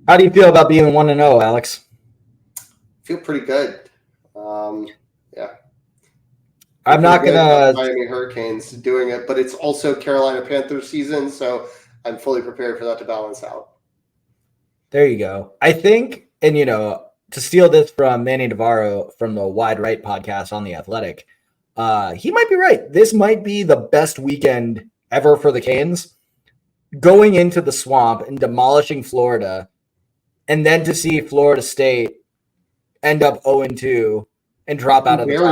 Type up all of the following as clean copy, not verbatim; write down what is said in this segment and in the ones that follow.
How do you feel about being 1-0, Alex? Feel pretty good. Yeah. I'm Feel not good about the gonna. Miami Hurricanes doing it, but it's also Carolina Panthers season, so I'm fully prepared for that to balance out. There you go. I think, and to steal this from Manny Navarro from the Wide Right podcast on The Athletic, he might be right. This might be the best weekend ever for the Canes. Going into the swamp and demolishing Florida, and then to see Florida State end up 0-2 and drop out of the top.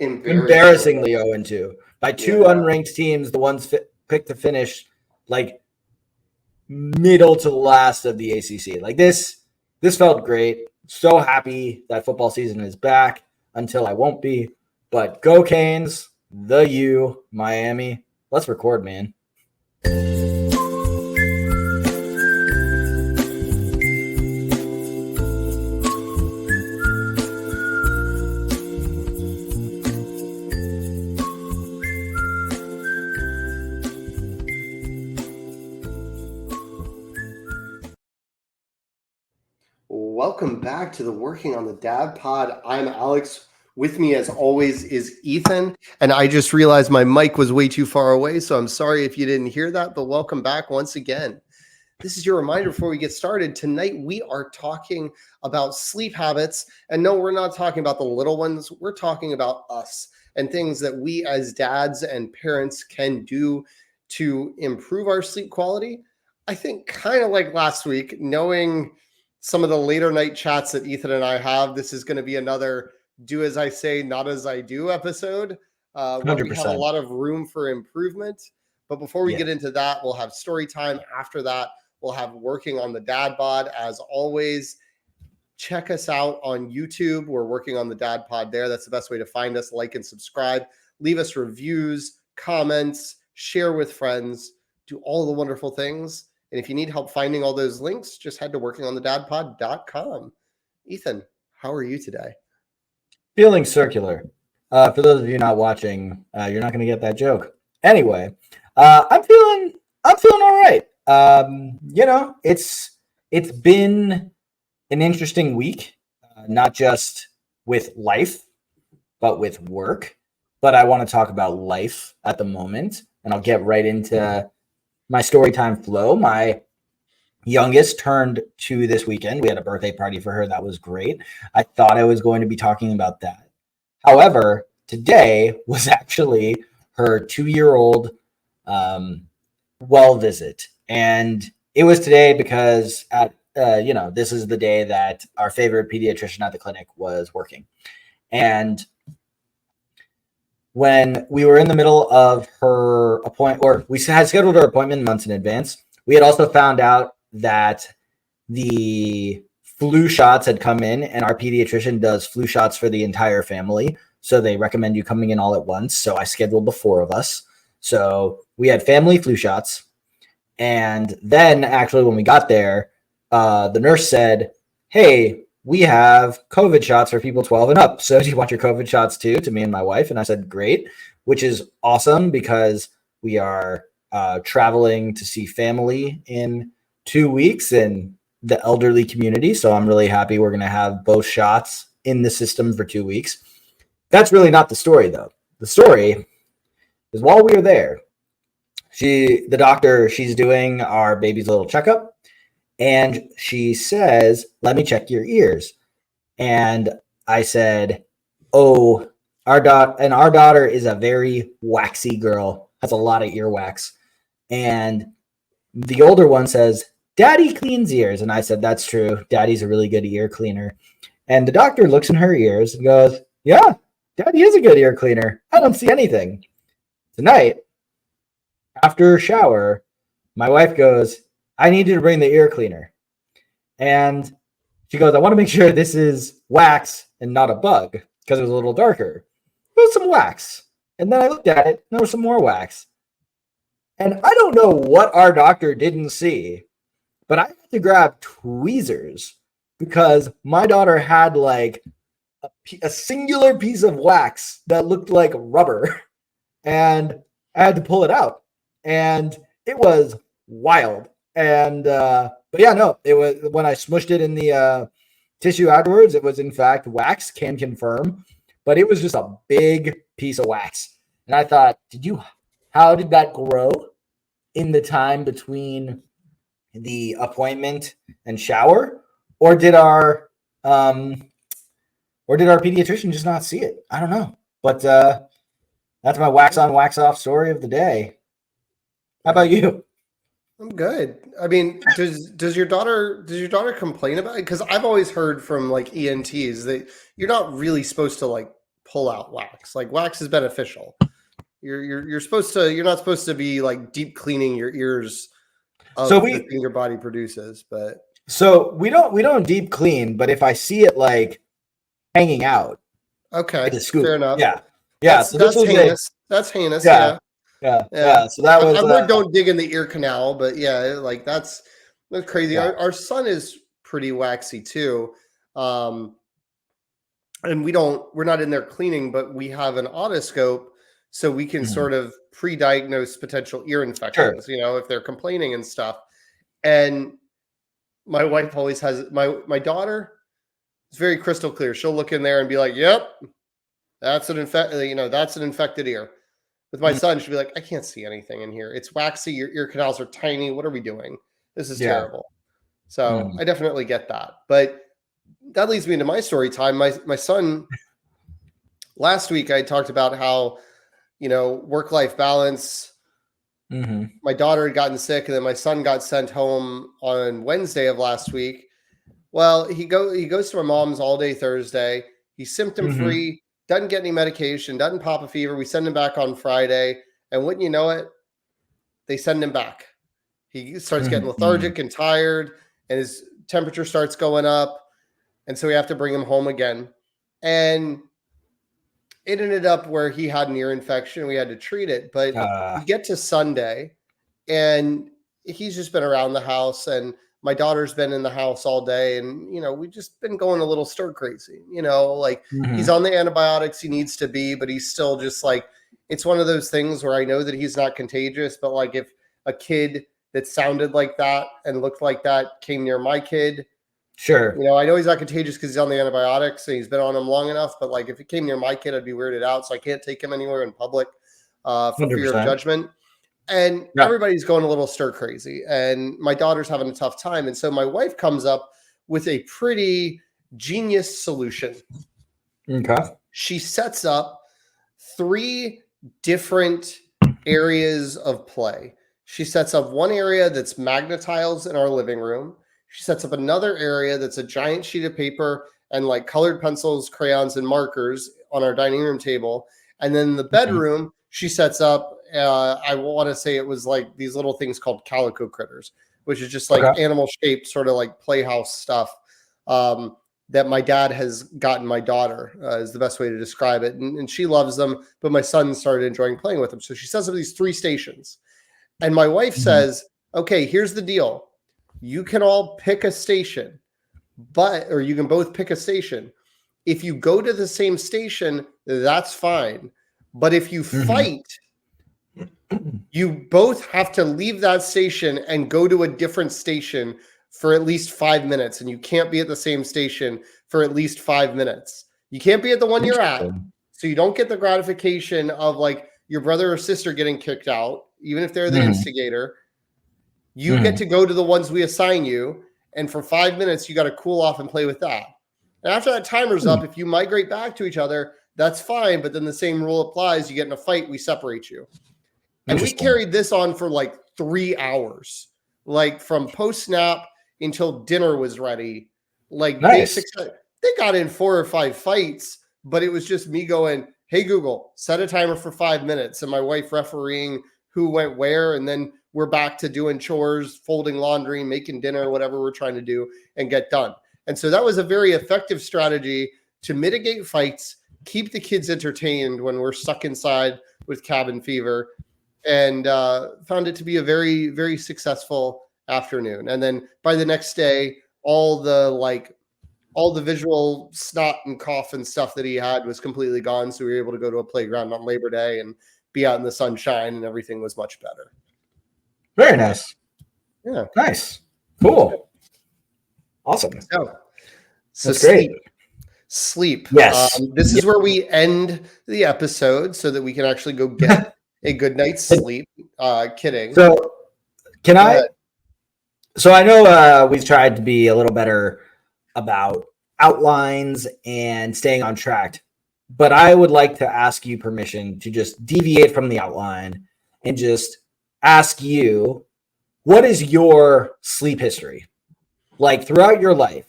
Embarrassingly 0-2 by two unranked teams, the ones picked to finish like middle to last of the ACC. Like this felt great. So happy that football season is back until I won't be. But go Canes, the U, Miami. Let's record, man. Welcome back to the Working on the Dad Pod. I'm Alex. With me, as always, is Ethan. And I just realized my mic was way too far away, so I'm sorry if you didn't hear that, but welcome back once again. This is your reminder before we get started. Tonight, we are talking about sleep habits. And no, we're not talking about the little ones. We're talking about us and things that we as dads and parents can do to improve our sleep quality. I think kind of like last week, knowing some of the later night chats that Ethan and I have, this is going to be another do as I say, not as I do episode, where we have a lot of room for improvement. But before we get into that, we'll have story time. After that, we'll have Working on the Dad Pod. As always, check us out on YouTube. We're Working on the Dad Pod there. That's the best way to find us. Like and subscribe. Leave us reviews, comments, share with friends, do all the wonderful things. And if you need help finding all those links, just head to workingonthedadpod.com. Ethan, how are you today? Feeling circular. For those of you not watching, you're not going to get that joke. Anyway, I'm feeling all right. It's been an interesting week, not just with life, but with work. But I want to talk about life at the moment, and I'll get right into my story time flow. My youngest turned 2 this weekend. We had a birthday party for her. That was great. I thought I was going to be talking about that. However, today was actually her 2-year-old well visit. And it was today because this is the day that our favorite pediatrician at the clinic was working. And when we were in the middle of her appointment, or we had scheduled her appointment months in advance, we had also found out that the flu shots had come in, and our pediatrician does flu shots for the entire family. So they recommend you coming in all at once. So I scheduled the 4 of us. So we had family flu shots. And then actually when we got there, the nurse said, hey, we have COVID shots for people 12 and up. So do you want your COVID shots too? To me and my wife. And I said, great, which is awesome because we are traveling to see family in 2 weeks in the elderly community. So I'm really happy we're going to have both shots in the system for 2 weeks. That's really not the story though. The story is while we were there, the doctor, she's doing our baby's little checkup. And she says, let me check your ears. And I said, oh, our daughter is a very waxy girl, has a lot of earwax. And the older one says, Daddy cleans ears. And I said, that's true. Daddy's a really good ear cleaner. And the doctor looks in her ears and goes, yeah, Daddy is a good ear cleaner. I don't see anything. Tonight, after a shower, my wife goes, I need you to bring the ear cleaner. And she goes, I want to make sure this is wax and not a bug because it was a little darker. There was some wax. And then I looked at it, and there was some more wax. And I don't know what our doctor didn't see, but I had to grab tweezers because my daughter had like a singular piece of wax that looked like rubber. And I had to pull it out. And it was wild. And but yeah, no, it was when I smushed it in the tissue afterwards, it was in fact wax, can confirm, but it was just a big piece of wax. And I thought, how did that grow in the time between the appointment and shower? Or did our pediatrician just not see it? I don't know. But that's my wax on, wax off story of the day. How about you? I'm good. I mean, does your daughter complain about it? Because I've always heard from like ENTs that you're not really supposed to like pull out wax. Like wax is beneficial. You're not supposed to be like deep cleaning your ears of the thing your body produces. But so we don't deep clean, but if I see it like hanging out, okay, it's a scoop. fair enough. Yeah. That's heinous. That's heinous. Yeah. Yeah. So that was. I've heard don't dig in the ear canal, but yeah, like that's crazy. Yeah. Our son is pretty waxy too, and we're not in there cleaning, but we have an otoscope, so we can sort of pre-diagnose potential ear infections. Sure. You know, if they're complaining and stuff. And my wife always has my daughter. It's very crystal clear. She'll look in there and be like, "Yep, that's an infected ear." With my son, she'd be like, I can't see anything in here. It's waxy. Your ear canals are tiny. What are we doing? This is terrible. So I definitely get that. But that leads me into my story time. My son, last week, I talked about how, work-life balance. My daughter had gotten sick, and then my son got sent home on Wednesday of last week. Well, he goes to my mom's all day Thursday. He's symptom-free. Doesn't get any medication, doesn't pop a fever. We send him back on Friday. And wouldn't you know it, they send him back. He starts getting lethargic and tired, and his temperature starts going up. And so we have to bring him home again. And it ended up where he had an ear infection. We had to treat it. But we get to Sunday, and he's just been around the house, and my daughter's been in the house all day, and, we've just been going a little stir crazy, he's on the antibiotics he needs to be, but he's still just like, it's one of those things where I know that he's not contagious, but like if a kid that sounded like that and looked like that came near my kid, sure. I know he's not contagious because he's on the antibiotics and he's been on them long enough, but like if it came near my kid, I'd be weirded out. So I can't take him anywhere in public for 100%. Fear of judgment. And everybody's going a little stir crazy, and my daughter's having a tough time. And so my wife comes up with a pretty genius solution. Okay. She sets up 3 different areas of play. She sets up one area that's magnetiles in our living room. She sets up another area that's a giant sheet of paper and like colored pencils, crayons, and markers on our dining room table. And then the bedroom, she sets up, I want to say it was like these little things called calico critters, which is just like animal shaped, sort of like playhouse stuff that my dad has gotten my daughter, is the best way to describe it. And she loves them, but my son started enjoying playing with them. So she sets up these 3 stations. And my wife says, okay, here's the deal. You can all pick a station, or you can both pick a station. If you go to the same station, that's fine. But if you fight, you both have to leave that station and go to a different station for at least 5 minutes. And you can't be at the same station for at least 5 minutes. You can't be at the one you're at. So you don't get the gratification of like your brother or sister getting kicked out, even if they're the instigator. You get to go to the ones we assign you. And for 5 minutes, you got to cool off and play with that. And after that timer's up, if you migrate back to each other, that's fine. But then the same rule applies. You get in a fight, we separate you. And we carried this on for like 3 hours, like from post-snap until dinner was ready. Like basic, they got in 4 or 5 fights, but it was just me going, hey, Google, set a timer for 5 minutes. And my wife refereeing who went where. And then we're back to doing chores, folding laundry, making dinner, whatever we're trying to do and get done. And so that was a very effective strategy to mitigate fights, keep the kids entertained when we're stuck inside with cabin fever, and found it to be a very, very successful afternoon. And then by the next day, all the visual snot and cough and stuff that he had was completely gone. So we were able to go to a playground on Labor Day and be out in the sunshine, and everything was much better. Very nice. Yeah. Nice. Cool. Awesome. So That's great. sleep. Yes. This is where we end the episode so that we can actually go get a good night's sleep. Kidding. So can Go I? ahead. So I know we've tried to be a little better about outlines and staying on track, but I would like to ask you permission to just deviate from the outline and just ask you, what is your sleep history? Like throughout your life,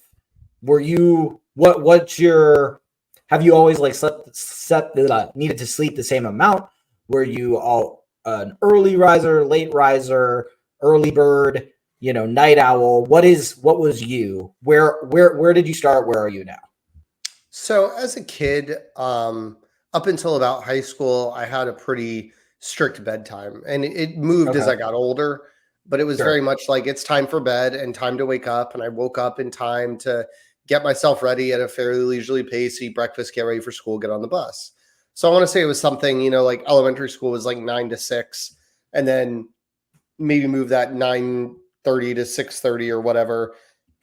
were you what's your have you always like needed to sleep the same amount? Were you all an early riser, late riser, early bird, night owl? What was you? Where did you start? Where are you now? So as a kid, up until about high school, I had a pretty strict bedtime, and it moved as Okay. I got older. But it was very Sure. much like it's time for bed and time to wake up. And I woke up in time to get myself ready at a fairly leisurely pace, eat breakfast, get ready for school, get on the bus. So I want to say it was something, like elementary school was like 9 to 6, and then maybe move that 9:30 to 6:30 or whatever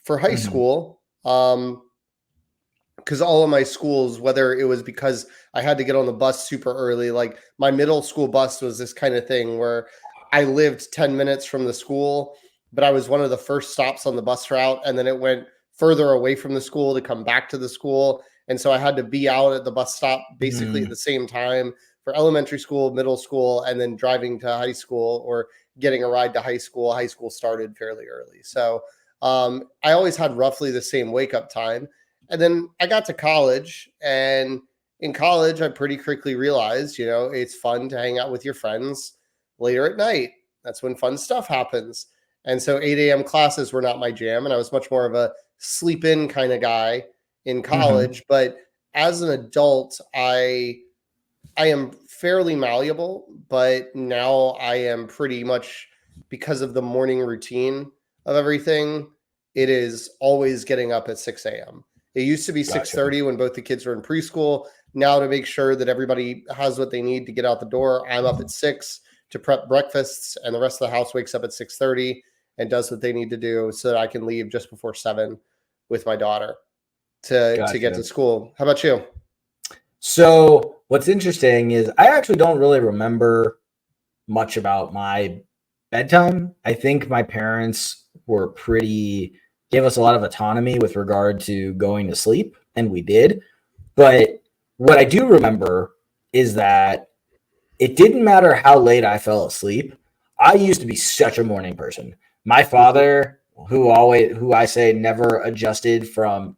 for high Mhm. school. Because all of my schools, whether it was because I had to get on the bus super early, like my middle school bus was this kind of thing where I lived 10 minutes from the school, but I was one of the first stops on the bus route. And then it went further away from the school to come back to the school. And so I had to be out at the bus stop basically at Mhm. the same time for elementary school, middle school, and then driving to high school or getting a ride to high school. High school started fairly early. So I always had roughly the same wake up time. And then I got to college, and in college, I pretty quickly realized, it's fun to hang out with your friends later at night. That's when fun stuff happens. And so 8 a.m. classes were not my jam, and I was much more of a sleep in kind of guy in Mhm. college. But as an adult, I am fairly malleable, but now I am pretty much, because of the morning routine of everything, it is always getting up at 6 a.m. It used to be Gotcha. 6:30 when both the kids were in preschool. Now, to make sure that everybody has what they need to get out the door, I'm up at 6 to prep breakfasts, and the rest of the house wakes up at 6:30 and does what they need to do so that I can leave just before 7 with my daughter to get Gotcha. to school. How about you? So what's interesting is I actually don't really remember much about my bedtime. I think my parents gave us a lot of autonomy with regard to going to sleep, and we did. But what I do remember is that it didn't matter how late I fell asleep. I used to be such a morning person. My Mhm. father, who I say never adjusted from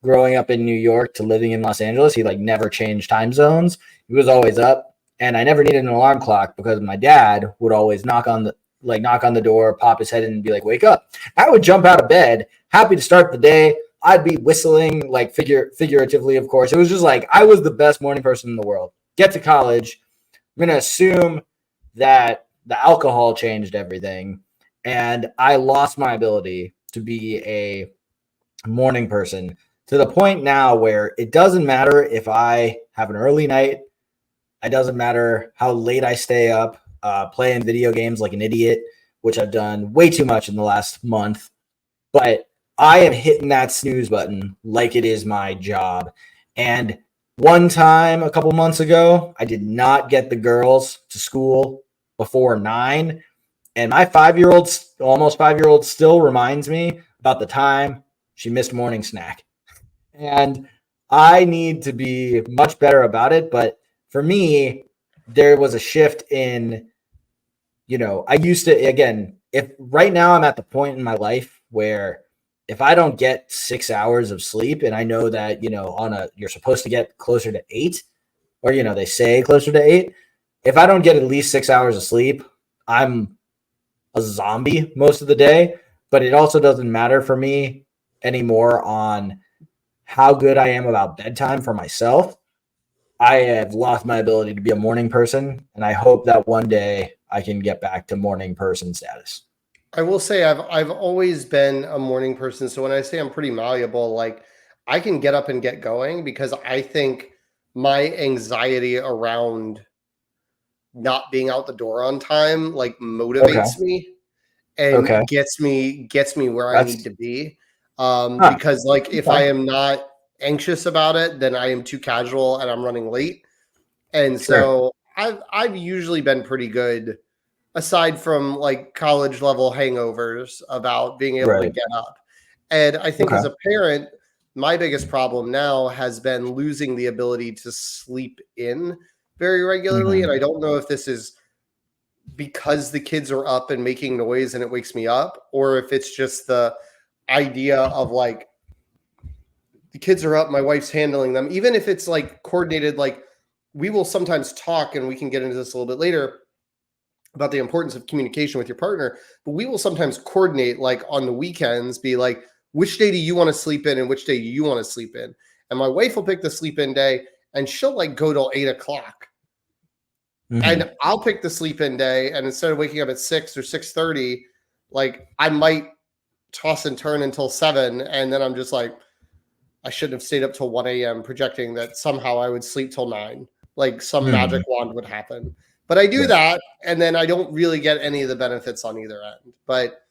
growing up in New York to living in Los Angeles, he like never changed time zones. He was always up, and I never needed an alarm clock because my dad would always knock on the door, pop his head in, and be like, "Wake up!" I would jump out of bed, happy to start the day. I'd be whistling like figuratively, of course. It was just like I was the best morning person in the world. Get to college, I'm going to assume that the alcohol changed everything, and I lost my ability to be a morning person to the point now where it doesn't matter if I have an early night. It doesn't matter how late I stay up playing video games like an idiot, which I've done way too much in the last month. But I am hitting that snooze button like it is my job. And one time a couple months ago, I did not get the girls to school before 9. And my 5 year old, almost 5 year old, still reminds me about the time she missed morning snack. And I need to be much better about it. But for me, there was a shift in, I used to, again, if right now I'm at the point in my life where if I don't get 6 hours of sleep, and I know that, you're supposed to get closer to 8, or, they say closer to 8. If I don't get at least 6 hours of sleep, I'm a zombie most of the day. But it also doesn't matter for me anymore on how good I am about bedtime for myself. I have lost my ability to be a morning person, and I hope that one day I can get back to morning person status. I will say I've always been a morning person. So when I say I'm pretty malleable, like I can get up and get going because I think my anxiety around not being out the door on time like Okay. motivates me. and gets me where I need to be. Because like if I am not anxious about it, then I am too casual and I'm running late. And so I've usually been pretty good, aside from like college level hangovers, about being able to get up. And I think as a parent, my biggest problem now has been losing the ability to sleep in very regularly. And I don't know if this is because the kids are up and making noise and it wakes me up, or if it's just the idea of like the kids are up, my wife's handling them, even if it's like coordinated. Like we will sometimes talk, and we can get into this a little bit later about the importance of communication with your partner, but we will sometimes coordinate, like on the weekends, be like, which day do you want to sleep in and which day do you want to sleep in? And my wife will pick the sleep in day, and she'll like go till 8:00. And I'll pick the sleep in day, and instead of waking up at 6 or 6:30, like I might toss and turn until 7, and then I'm just like, I shouldn't have stayed up till 1 a.m. projecting that somehow I would sleep till 9, like some magic wand would happen. But I do that, and then I don't really get any of the benefits on either end. But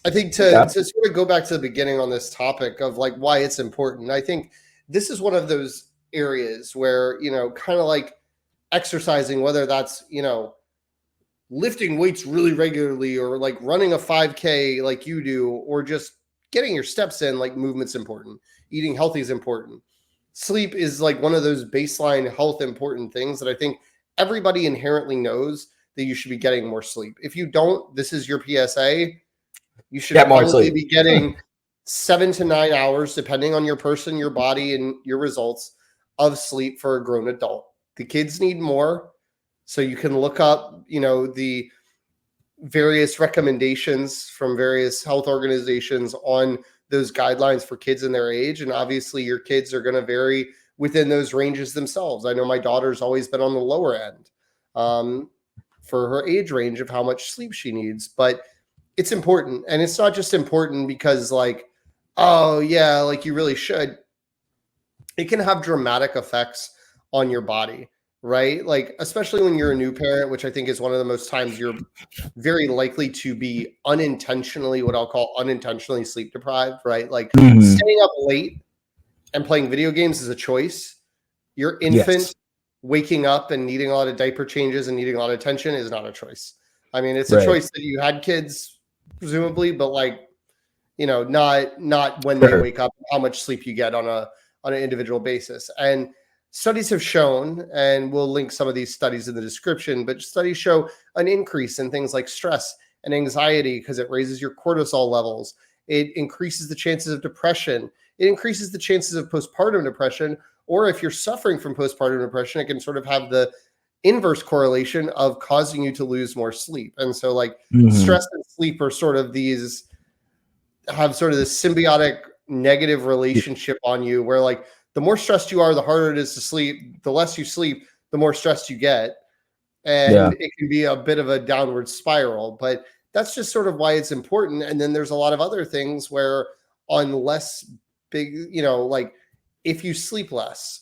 I think to sort of go back to the beginning on this topic of like why it's important, I think this is one of those areas where, you know, kind of like exercising, whether that's, you know, lifting weights really regularly or like running a 5K like you do, or just getting your steps in, like movement's important. Eating healthy is important. Sleep is like one of those baseline health important things that I think everybody inherently knows that you should be getting more sleep. If you don't, this is your PSA. You should probably be getting 7 to 9 hours, depending on your person, your body, and your results, of sleep for a grown adult. The kids need more. So you can look up, you know, the various recommendations from various health organizations on those guidelines for kids in their age. And obviously your kids are going to vary within those ranges themselves. I know my daughter's always been on the lower end for her age range of how much sleep she needs, but it's important. And it's not just important because like, oh yeah, like you really should. It can have dramatic effects on your body, right? Like, especially when you're a new parent, which I think is one of the most times you're very likely to be unintentionally, what I'll call unintentionally sleep deprived, right? Like staying up late and playing video games is a choice. Your infant waking up and needing a lot of diaper changes and needing a lot of attention is not a choice. I mean, it's a choice that you had kids, presumably, but like, you know, not when they wake up, how much sleep you get on an individual basis. And studies have shown, and we'll link some of these studies in the description, but studies show an increase in things like stress and anxiety because it raises your cortisol levels. It increases the chances of depression. It increases the chances of postpartum depression, or if you're suffering from postpartum depression, it can sort of have the inverse correlation of causing you to lose more sleep. And so like stress and sleep are sort of these, have sort of this symbiotic negative relationship on you, where like the more stressed you are, the harder it is to sleep. The less you sleep, the more stressed you get. And it can be a bit of a downward spiral, but that's just sort of why it's important. And then there's a lot of other things where on less big, you know, like if you sleep less,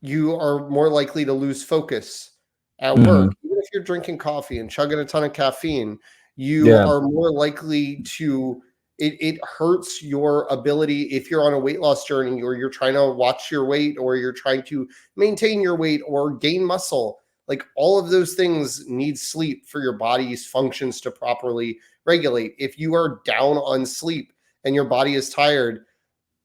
you are more likely to lose focus at work. Even if you're drinking coffee and chugging a ton of caffeine, you are more likely to, it hurts your ability if you're on a weight loss journey, or you're trying to watch your weight, or you're trying to maintain your weight or gain muscle. Like all of those things need sleep for your body's functions to properly regulate. If you are down on sleep and your body is tired,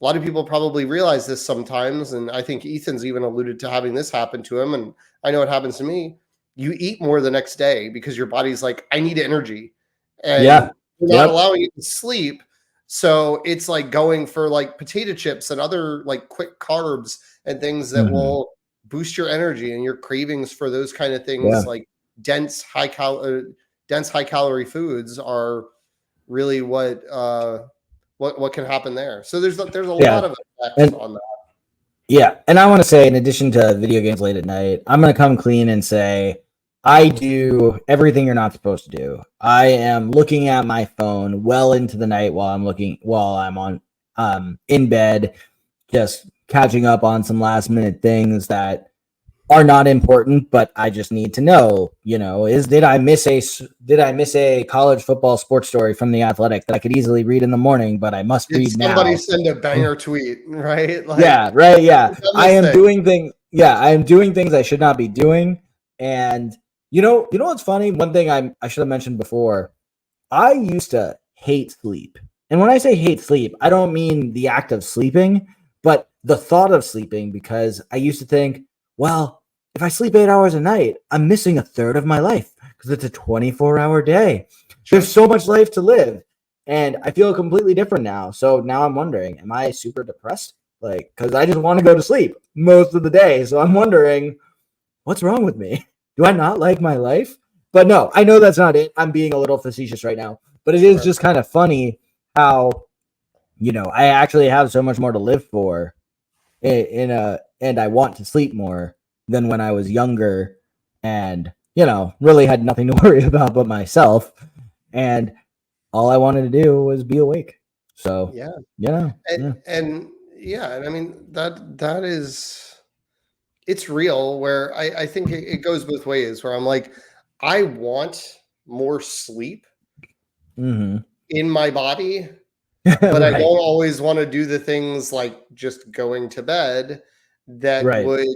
a lot of people probably realize this sometimes, and I think Ethan's even alluded to having this happen to him, and I know it happens to me. You eat more the next day because your body's like, I need energy. And you're not allowing it to sleep. So it's like going for like potato chips and other like quick carbs and things that will boost your energy and your cravings for those kind of things. Like dense high calorie foods are really what can happen there. So there's a lot of effects on that. Yeah. And I want to say, in addition to video games late at night, I'm going to come clean and say, I do everything you're not supposed to do. I am looking at my phone well into the night while I'm on in bed, just catching up on some last minute things that are not important, but I just need to know, did I miss a college football sports story from The Athletic that I could easily read in the morning, but I must Did read somebody now? send a banger tweet, right? Yeah, Like, right. Yeah. I dumbest am thing. doing things. Yeah, I am doing things I should not be doing. And what's funny? One thing I should have mentioned before. I used to hate sleep. And when I say hate sleep, I don't mean the act of sleeping, but the thought of sleeping, because I used to think, well, if I sleep 8 hours a night, I'm missing a third of my life because it's a 24-hour day. Sure. There's so much life to live. And I feel completely different now. So now I'm wondering, am I super depressed? Like, because I just want to go to sleep most of the day. So I'm wondering, what's wrong with me? Do I not like my life? But no, I know that's not it. I'm being a little facetious right now. But it is Sure. just kind of funny how, I actually have so much more to live for and I want to sleep more than when I was younger and, really had nothing to worry about but myself. And all I wanted to do was be awake. So, Yeah. yeah. And yeah, and I mean that is, it's real, where I think it goes both ways, where I'm like, I want more sleep Mm-hmm. in my body, but I don't Right. always want to do the things like just going to bed that Right. would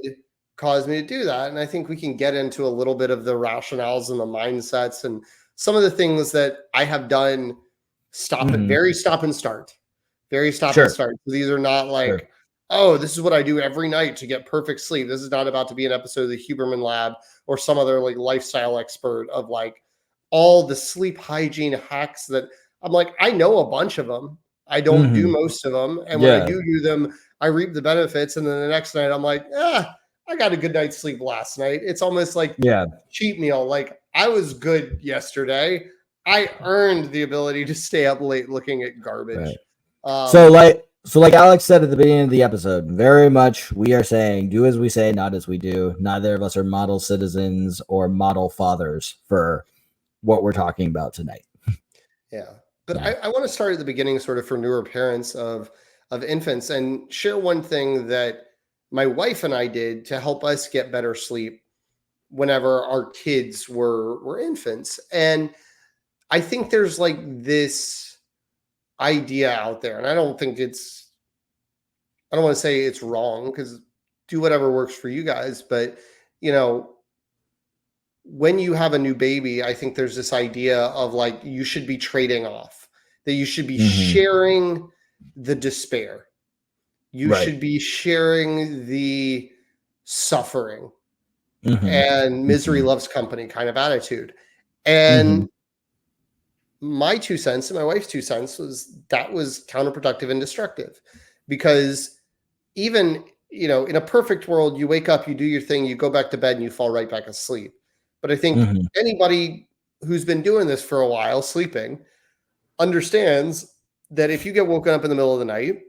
cause me to do that. And I think we can get into a little bit of the rationales and the mindsets and some of the things that I have done. Mm-hmm. Very stop and start, very stop and Sure. start. So these are not Sure. like, oh, this is what I do every night to get perfect sleep. This is not about to be an episode of the Huberman Lab or some other like lifestyle expert of like all the sleep hygiene hacks that I'm like, I know a bunch of them. I don't do Mm-hmm. most of them. And when I Yeah. do them, I reap the benefits. And then the next night, I'm like, I got a good night's sleep last night. It's almost like Yeah. cheat meal. Like, I was good yesterday. I earned the ability to stay up late looking at Right. garbage. So Um, like Alex said at the beginning of the episode, very much we are saying do as we say, not as we do. Neither of us are model citizens or model fathers for what we're talking about tonight. yeah. But Yeah. I want to start at the beginning, sort of for newer parents of infants, and share one thing that my wife and I did to help us get better sleep whenever our kids were infants. And I think there's like this idea out there, and I don't want to say it's wrong, because do whatever works for you guys, but you know, when you have a new baby, I think there's this idea of like you should be trading off, that you should be Mm-hmm. sharing the despair. You Right. should be sharing the suffering Mm-hmm. and misery Mm-hmm. loves company kind of attitude. Mm-hmm. And my 2 cents and my wife's 2 cents was that was counterproductive and destructive, because even, in a perfect world, you wake up, you do your thing, you go back to bed, and you fall right back asleep. But I think Mm-hmm. anybody who's been doing this for a while, sleeping, understands that if you get woken up in the middle of the night,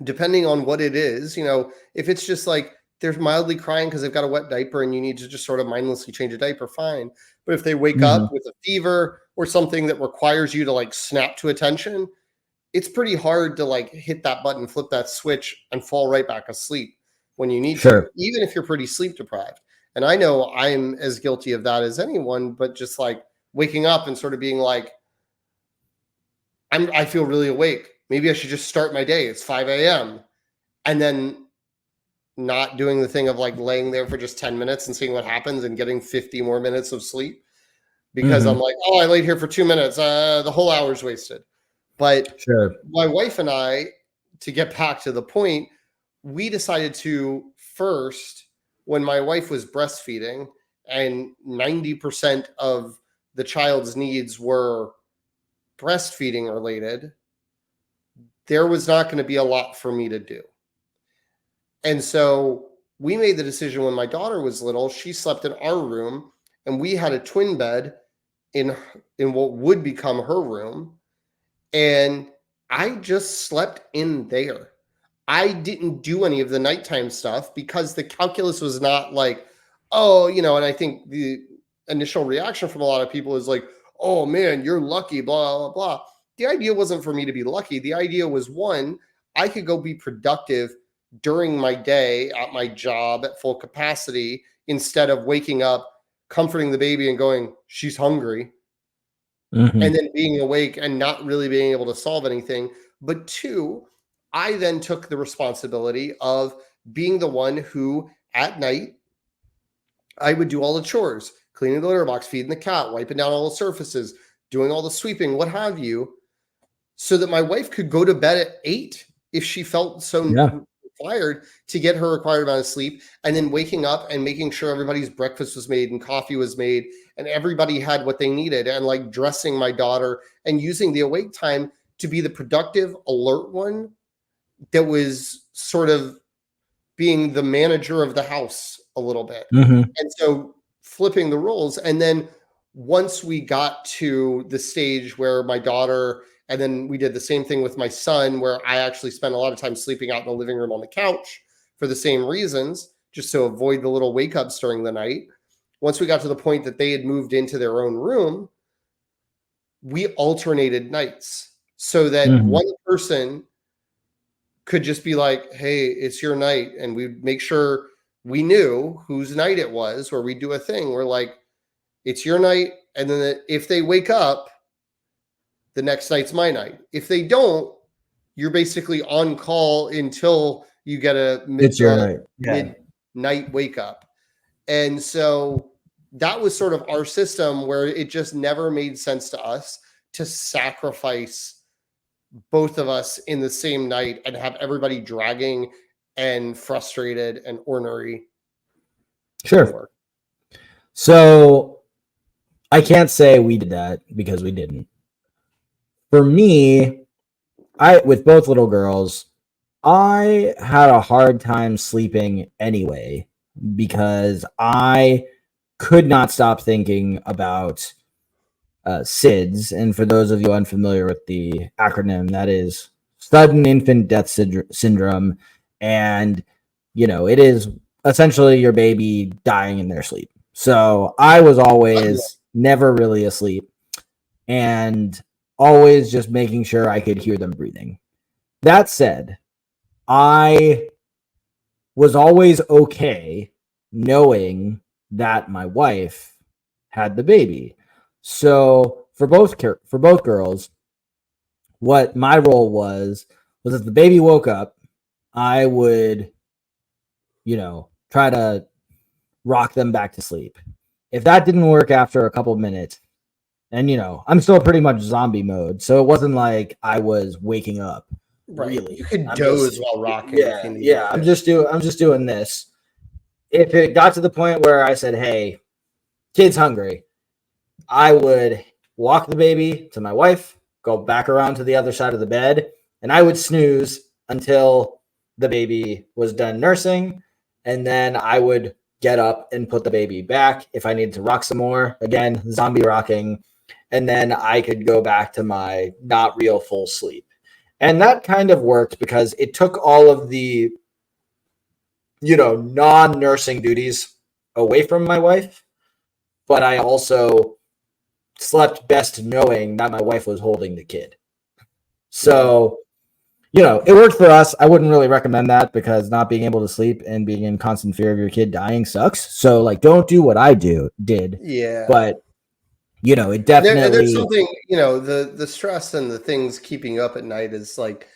depending on what it is, if it's just like they're mildly crying because they've got a wet diaper and you need to just sort of mindlessly change a diaper, fine. But if they wake Mm-hmm. up with a fever or something that requires you to like snap to attention, it's pretty hard to like hit that button, flip that switch, and fall right back asleep when you need to, Sure. even if you're pretty sleep deprived. And I know I'm as guilty of that as anyone, but just like waking up and sort of being like, I feel really awake. Maybe I should just start my day. It's 5 a.m. And then not doing the thing of like laying there for just 10 minutes and seeing what happens and getting 50 more minutes of sleep, because I'm Mm-hmm. like, oh, I laid here for 2 minutes. The whole hour's wasted. But Sure. my wife and I, to get back to the point, we decided to first, when my wife was breastfeeding and 90% of the child's needs were breastfeeding related, there was not going to be a lot for me to do. And so we made the decision when my daughter was little, she slept in our room, and we had a twin bed in what would become her room, and I just slept in there. I didn't do any of the nighttime stuff because the calculus was not like, oh, and I think the initial reaction from a lot of people is like, oh man, you're lucky, blah, blah, blah. The idea wasn't for me to be lucky. The idea was, one, I could go be productive during my day at my job at full capacity, instead of waking up, comforting the baby and going, she's hungry, and then being awake and not really being able to solve anything. But two, I then took the responsibility of being the one who at night, I would do all the chores, cleaning the litter box, feeding the cat, wiping down all the surfaces, doing all the sweeping, what have you, so that my wife could go to bed at 8 if she felt so required to get her required amount of sleep, and then waking up and making sure everybody's breakfast was made and coffee was made and everybody had what they needed, and like dressing my daughter and using the awake time to be the productive, alert one that was sort of being the manager of the house a little bit. And so flipping the roles. And then once we got to the stage where my daughter, and then we did the same thing with my son, where I actually spent a lot of time sleeping out in the living room on the couch for the same reasons, just to avoid the little wake ups during the night. Once we got to the point that they had moved into their own room, we alternated nights so that one person could just be like, hey, it's your night. And we'd make sure we knew whose night it was, where we do a thing. We're like, it's your night. And then if they wake up, the next night's my night. If they don't, you're basically on call until you get a midnight wake up. And so that was sort of our system, where it just never made sense to us to sacrifice both of us in the same night and have everybody dragging and frustrated and ornery. Sure. So I can't say we did that because we didn't. For me, with both little girls, I had a hard time sleeping anyway because I could not stop thinking about SIDS. And for those of you unfamiliar with the acronym, that is sudden infant death syndrome. And, it is essentially your baby dying in their sleep. So I was always never really asleep and always just making sure I could hear them breathing. That said, I was always okay knowing that my wife had the baby. So for both girls, what my role was if the baby woke up, I would, try to rock them back to sleep. If that didn't work after a couple minutes, and I'm still pretty much zombie mode, so it wasn't like I was waking up. Right. Really, you could doze while rocking. Yeah. I'm just doing this. If it got to the point where I said, "Hey, kid's hungry," I would walk the baby to my wife, go back around to the other side of the bed, and I would snooze until the baby was done nursing, and then I would get up and put the baby back if I needed to rock some more. Again, zombie rocking. And then I could go back to my not real full sleep. And that kind of worked because it took all of the, non-nursing duties away from my wife. But I also slept best knowing that my wife was holding the kid. So, it worked for us. I wouldn't really recommend that because not being able to sleep and being in constant fear of your kid dying sucks. So, don't do what I did. Yeah. But it definitely. There's something, the stress and the things keeping you up at night is like,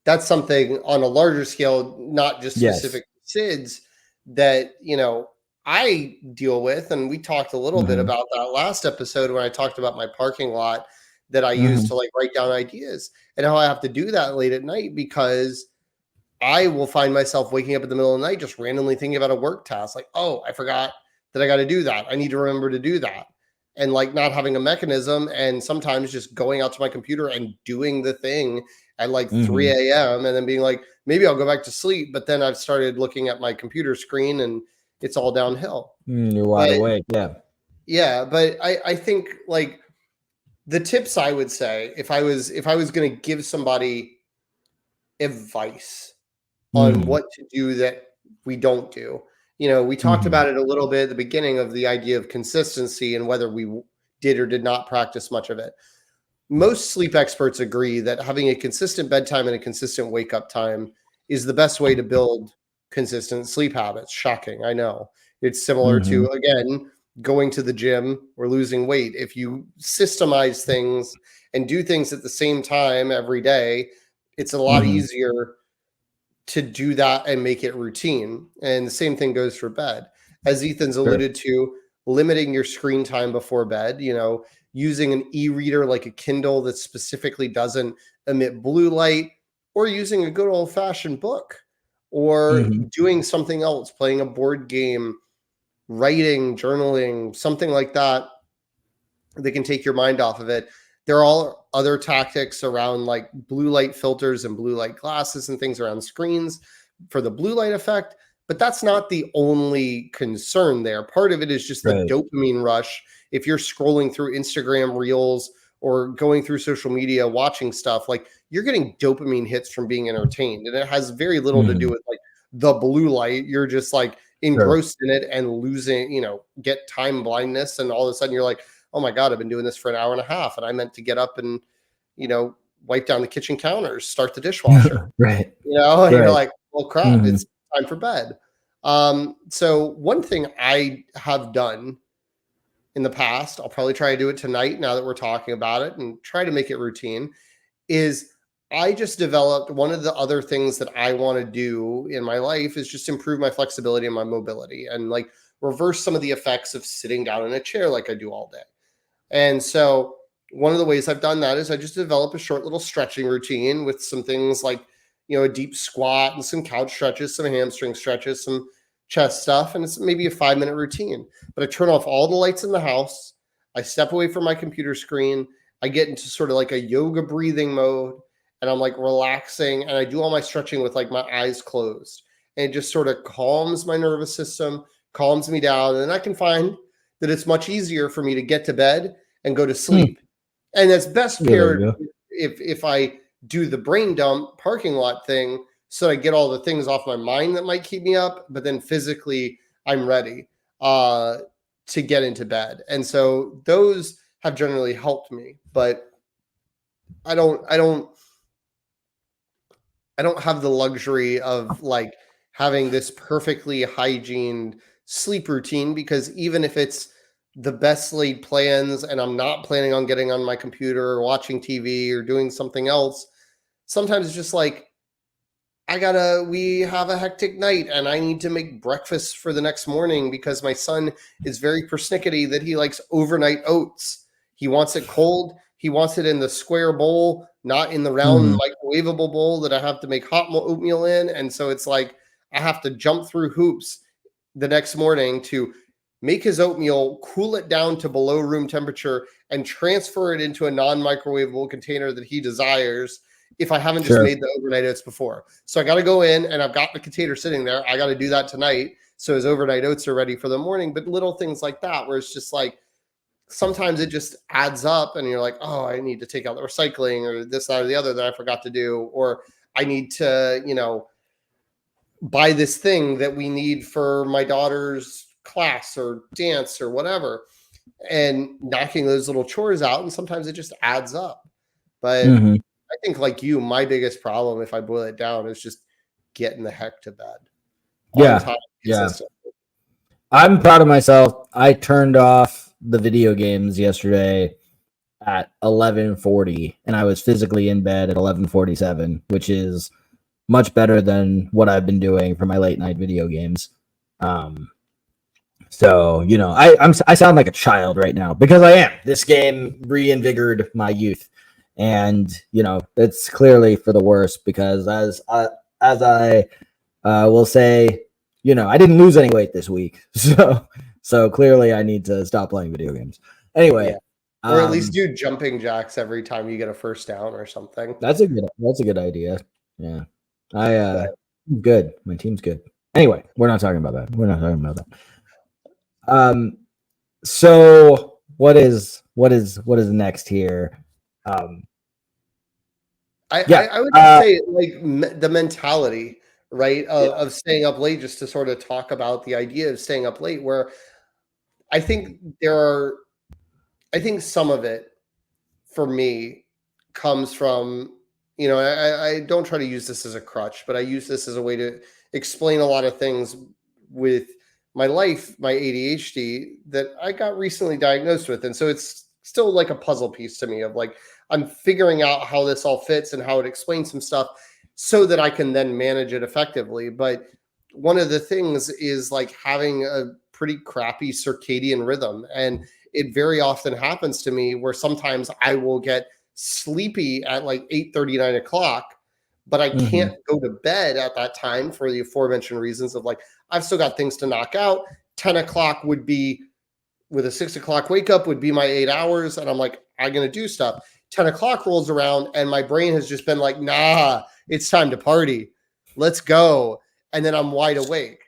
that's something on a larger scale, not just specific SIDS, that, I deal with. And we talked a little bit about that last episode when I talked about my parking lot that I use to write down ideas, and how I have to do that late at night because I will find myself waking up in the middle of the night, just randomly thinking about a work task. Like, oh, I forgot that I got to do that. I need to remember to do that. And like not having a mechanism, and sometimes just going out to my computer and doing the thing at like 3 a.m. and then being like, maybe I'll go back to sleep. But then I've started looking at my computer screen and it's all downhill. You're wide awake. Yeah. Yeah. But I think like the tips I would say, if I was going to give somebody advice on what to do that we don't do, we talked about it a little bit at the beginning of the idea of consistency and whether we did or did not practice much of it. Most sleep experts agree that having a consistent bedtime and a consistent wake up time is the best way to build consistent sleep habits. Shocking, I know. It's similar to, again, going to the gym or losing weight. If you systemize things and do things at the same time every day, it's a lot easier to do that and make it routine. And the same thing goes for bed. As Ethan's alluded to, limiting your screen time before bed, using an e-reader like a Kindle that specifically doesn't emit blue light, or using a good old-fashioned book, or doing something else, playing a board game, writing, journaling, something like that can take your mind off of it. There are all other tactics around like blue light filters and blue light glasses and things around screens for the blue light effect, but that's not the only concern there. Part of it is just the dopamine rush. If you're scrolling through Instagram reels or going through social media, watching stuff, like you're getting dopamine hits from being entertained, and it has very little to do with like the blue light. You're just like engrossed in it and losing, get time blindness. And all of a sudden you're like, oh my God, I've been doing this for an hour and a half, and I meant to get up and, wipe down the kitchen counters, start the dishwasher, and you're like, well, crap, it's time for bed. So one thing I have done in the past, I'll probably try to do it tonight now that we're talking about it and try to make it routine, is I just developed one of the other things that I want to do in my life is just improve my flexibility and my mobility and like reverse some of the effects of sitting down in a chair like I do all day. And so one of the ways I've done that is I just develop a short little stretching routine with some things like, a deep squat and some couch stretches, some hamstring stretches, some chest stuff. And it's maybe a 5-minute routine, but I turn off all the lights in the house. I step away from my computer screen. I get into sort of like a yoga breathing mode, and I'm like relaxing, and I do all my stretching with like my eyes closed, and it just sort of calms my nervous system, calms me down. And I can find that it's much easier for me to get to bed and go to sleep. And that's best paired if I do the brain dump parking lot thing, so I get all the things off my mind that might keep me up, but then physically I'm ready to get into bed. And so those have generally helped me, but I don't have the luxury of like having this perfectly hygiened sleep routine, because even if it's the best laid plans and I'm not planning on getting on my computer or watching TV or doing something else, sometimes it's just like, we have a hectic night and I need to make breakfast for the next morning because my son is very persnickety that he likes overnight oats. He wants it cold. He wants it in the square bowl, not in the round microwavable bowl that I have to make hot oatmeal in. And so it's like, I have to jump through hoops the next morning to make his oatmeal, cool it down to below room temperature, and transfer it into a non-microwavable container that he desires if I haven't just made the overnight oats before. So I got to go in, and I've got the container sitting there. I got to do that tonight so his overnight oats are ready for the morning. But little things like that, where it's just like, sometimes it just adds up and you're like, oh, I need to take out the recycling or this, that, or the other that I forgot to do. Or I need to, buy this thing that we need for my daughter's class or dance or whatever, and knocking those little chores out. And sometimes it just adds up. But I think like you, my biggest problem, if I boil it down, is just getting the heck to bed. Yeah. I'm proud of myself. I turned off the video games yesterday at 11:40, and I was physically in bed at 11:47, which is much better than what I've been doing for my late night video games. So I sound like a child right now because I am. This game reinvigorated my youth, and it's clearly for the worse because as I will say, I didn't lose any weight this week, so clearly I need to stop playing video games. Anyway, or at least do jumping jacks every time you get a first down or something. That's a good idea. Yeah. Good. My team's good. Anyway, we're not talking about that. So what is next here? I would say like the mentality, right, of staying up late, just to sort of talk about the idea of staying up late, where I think some of it for me comes from I don't try to use this as a crutch, but I use this as a way to explain a lot of things with my life, my ADHD that I got recently diagnosed with. And so it's still like a puzzle piece to me of like, I'm figuring out how this all fits and how it explains some stuff so that I can then manage it effectively. But one of the things is like having a pretty crappy circadian rhythm. And it very often happens to me where sometimes I will get sleepy at like 8:30, 9 o'clock, but I can't go to bed at that time for the aforementioned reasons of like, I've still got things to knock out. 10 o'clock would be, with a 6 o'clock wake up, would be my 8 hours. And I'm like, I'm going to do stuff. 10 o'clock rolls around and my brain has just been like, nah, it's time to party. Let's go. And then I'm wide awake.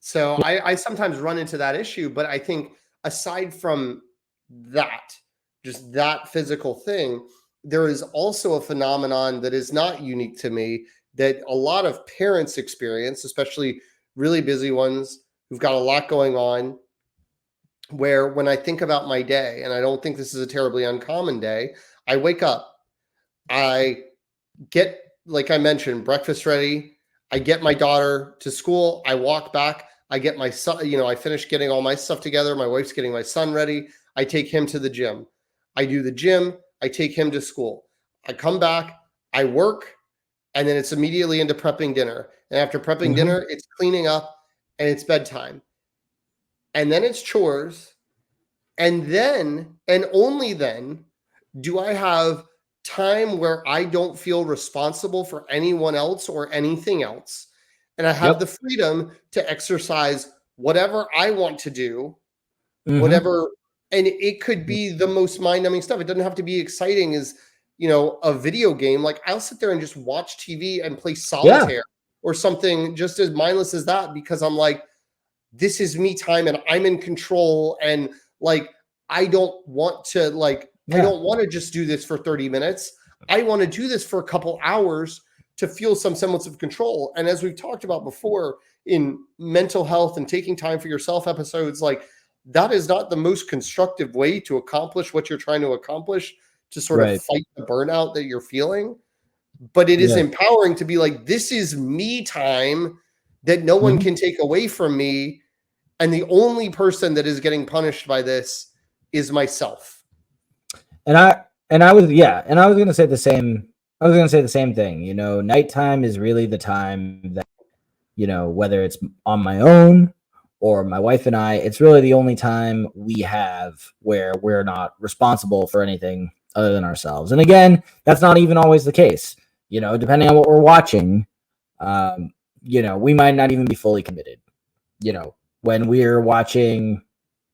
So I sometimes run into that issue. But I think aside from that, just that physical thing, there is also a phenomenon that is not unique to me that a lot of parents experience, especially really busy ones who've got a lot going on, where when I think about my day, and I don't think this is a terribly uncommon day, I wake up, I get, like I mentioned, breakfast ready, I get my daughter to school, I walk back, I get my son, I finish getting all my stuff together, my wife's getting my son ready, I take him to the gym. I do the gym, I take him to school. I come back, I work, and then it's immediately into prepping dinner. And after prepping dinner, it's cleaning up and it's bedtime. And then it's chores. And then, and only then, do I have time where I don't feel responsible for anyone else or anything else. And I have the freedom to exercise whatever I want to do, whatever. And it could be the most mind-numbing stuff. It doesn't have to be exciting as, a video game. Like I'll sit there and just watch TV and play solitaire or something just as mindless as that, because I'm like, this is me time and I'm in control. And like, I don't want to I don't want to just do this for 30 minutes. I want to do this for a couple hours to feel some semblance of control. And as we've talked about before in mental health and taking time for yourself episodes, like that is not the most constructive way to accomplish what you're trying to accomplish, to sort of fight the burnout that you're feeling. But it is empowering to be like, this is me time that no one can take away from me. And the only person that is getting punished by this is myself. And I was going to say the same. I was going to say the same thing. Nighttime is really the time that, whether it's on my own or my wife and I, it's really the only time we have where we're not responsible for anything other than ourselves. And again, that's not even always the case. Depending on what we're watching, we might not even be fully committed. When we're watching,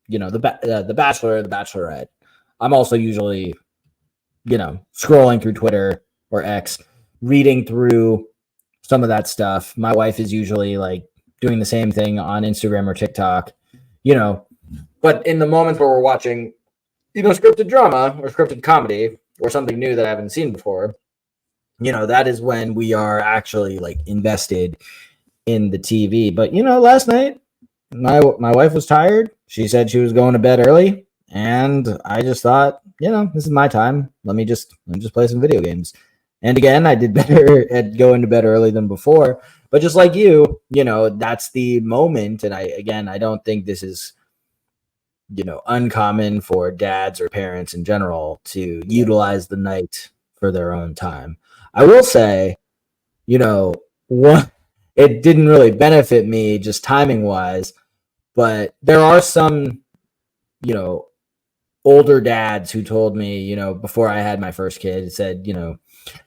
the Bachelor or the Bachelorette, I'm also usually, scrolling through Twitter or X, reading through some of that stuff. My wife is usually like doing the same thing on Instagram or TikTok, but in the moments where we're watching, scripted drama or scripted comedy or something new that I haven't seen before, that is when we are actually like invested in the TV. But, last night, my wife was tired. She said she was going to bed early. And I just thought, this is my time. Let me just play some video games. And again, I did better at going to bed early than before. But just like you, that's the moment. And I don't think this is, uncommon for dads or parents in general to utilize the night for their own time. I will say, it didn't really benefit me just timing wise, but there are some, older dads who told me, before I had my first kid, said,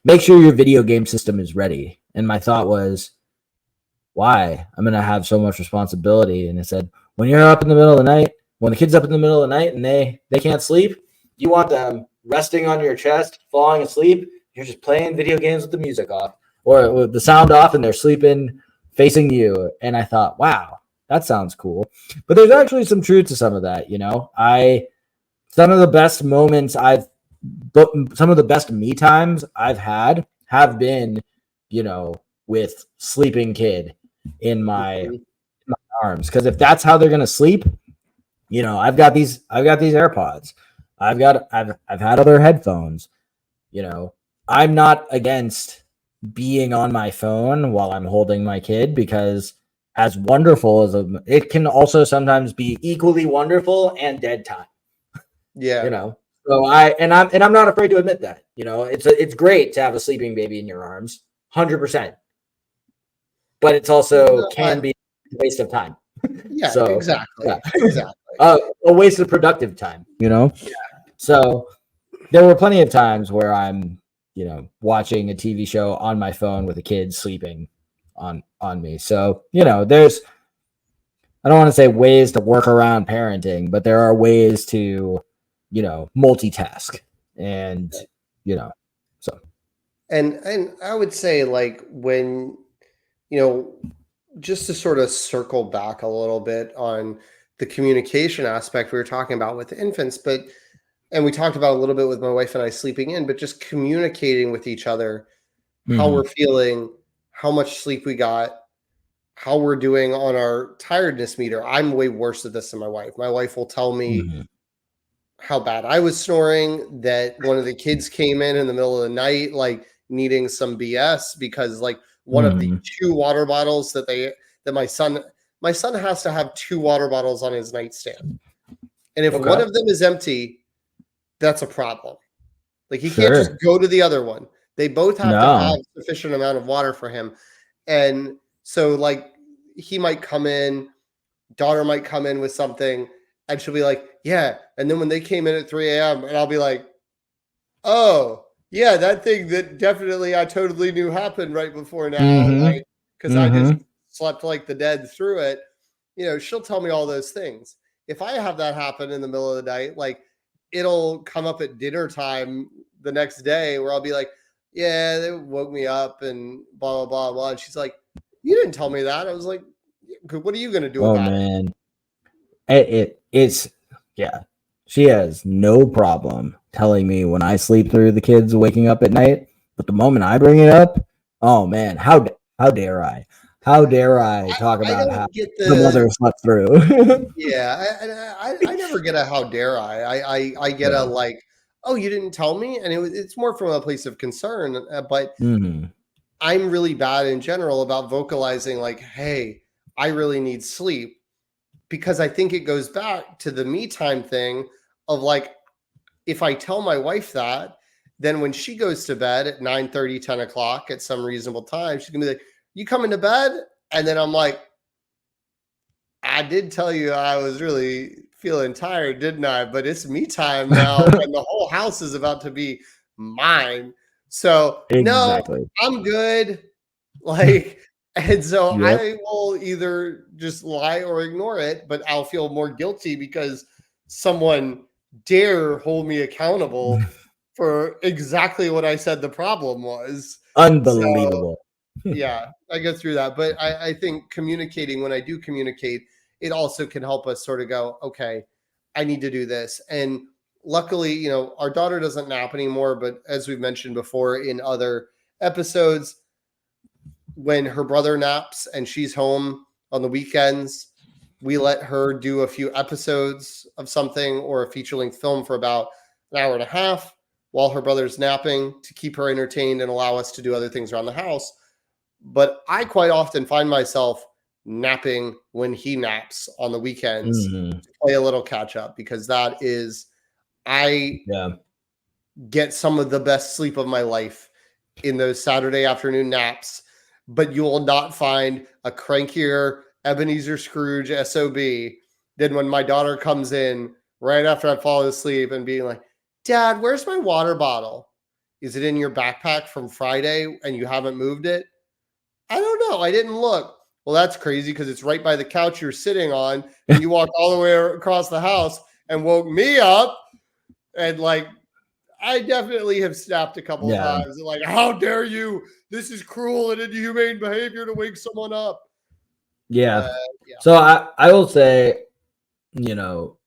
make sure your video game system is ready. And my thought was, why? I'm going to have so much responsibility. And it said, when you're up in the middle of the night, when the kid's up in the middle of the night and they can't sleep, you want them resting on your chest, falling asleep. You're just playing video games with the music off or with the sound off, and they're sleeping facing you. And I thought, wow, that sounds cool. But there's actually some truth to some of that. Some of the best moments some of the best me times I've had have been, with sleeping kid in my arms. Because if that's how they're gonna sleep, I've got these AirPods. I've had other headphones. I'm not against being on my phone while I'm holding my kid, because as wonderful as it can also sometimes be equally wonderful and dead time, Yeah. you know. So I'm not afraid to admit that. It's great to have a sleeping baby in your arms, 100%. But it's also can be a waste of time. Yeah, So yeah, exactly. Exactly. a waste of productive time. Yeah. So there were plenty of times where I'm, watching a TV show on my phone with a kid sleeping on me. So, there's, I don't want to say ways to work around parenting, but there are ways to, multitask and, so. And I would say, like, when, you know, just to sort of circle back a little bit on the communication aspect we were talking about with infants, but and we talked about a little bit with my wife and I sleeping in, but just communicating with each other how we're Mhm. feeling, how much sleep we got, how we're doing on our tiredness meter. I'm way worse at this than my wife. My wife will tell me Mhm. how bad I was snoring, that one of the kids came in the middle of the night, like needing some BS because like one of the Mhm. two water bottles that my son has to have two water bottles on his nightstand. And if one Okay. of them is empty, that's a problem. Like he can't just Sure. go to the other one. They both have to have No. sufficient amount of water for him. And so like he might come in, daughter might come in with something, and she'll be like, "Yeah." And then when they came in at 3 a.m., and I'll be like, "Oh, yeah, that thing that definitely I totally knew happened right before now, Mhm. like because I just Mhm. slept like the dead through it." She'll tell me all those things. If I have that happen in the middle of the night, like it'll come up at dinner time the next day where I'll be like, "Yeah, they woke me up and blah blah blah blah." And she's like, "You didn't tell me that." I was like, "What are you gonna do Oh about it?" man. It's yeah. She has no problem telling me when I sleep through the kids waking up at night, but the moment I bring it up, oh man, how dare I? How dare I talk I about how don't get the the mother slept through? yeah, I never get a how dare I. I get a Yeah. like, oh, you didn't tell me, and it's more from a place of concern. But Mhm. I'm really bad in general about vocalizing like, hey, I really need sleep, because I think it goes back to the me time thing of like, if I tell my wife that, then when she goes to bed at 9:30, 10 o'clock at some reasonable time, she's gonna be like, you coming to bed? And then I'm like, I did tell you I was really feeling tired, didn't I? But it's me time now, and the whole house is about to be mine. So, no, Exactly. I'm good. Like, and so Yep. I will either just lie or ignore it, but I'll feel more guilty because someone dare hold me accountable for exactly what I said the problem was. So, Unbelievable. yeah, I go through that. But I think communicating, when I do communicate, it also can help us sort of go, okay, I need to do this. And luckily, our daughter doesn't nap anymore. But as we've mentioned before in other episodes, when her brother naps and she's home on the weekends, we let her do a few episodes of something or a feature length film for about an hour and a half while her brother's napping to keep her entertained and allow us to do other things around the house. But I quite often find myself napping when he naps on the weekends Mhm. to play a little catch up, because I Yeah. get some of the best sleep of my life in those Saturday afternoon naps. But you will not find a crankier Ebenezer Scrooge SOB than when my daughter comes in right after I fall asleep and being like, "Dad, where's my water bottle? Is it in your backpack from Friday and you haven't moved it?" "I don't know. I didn't look." "Well, that's crazy because it's right by the couch you're sitting on, and you walked all the way across the house and woke me up." And like, I definitely have snapped a couple of Yeah. times. Like, how dare you? This is cruel and inhumane behavior to wake someone up. Yeah. But yeah, So I will say, you know,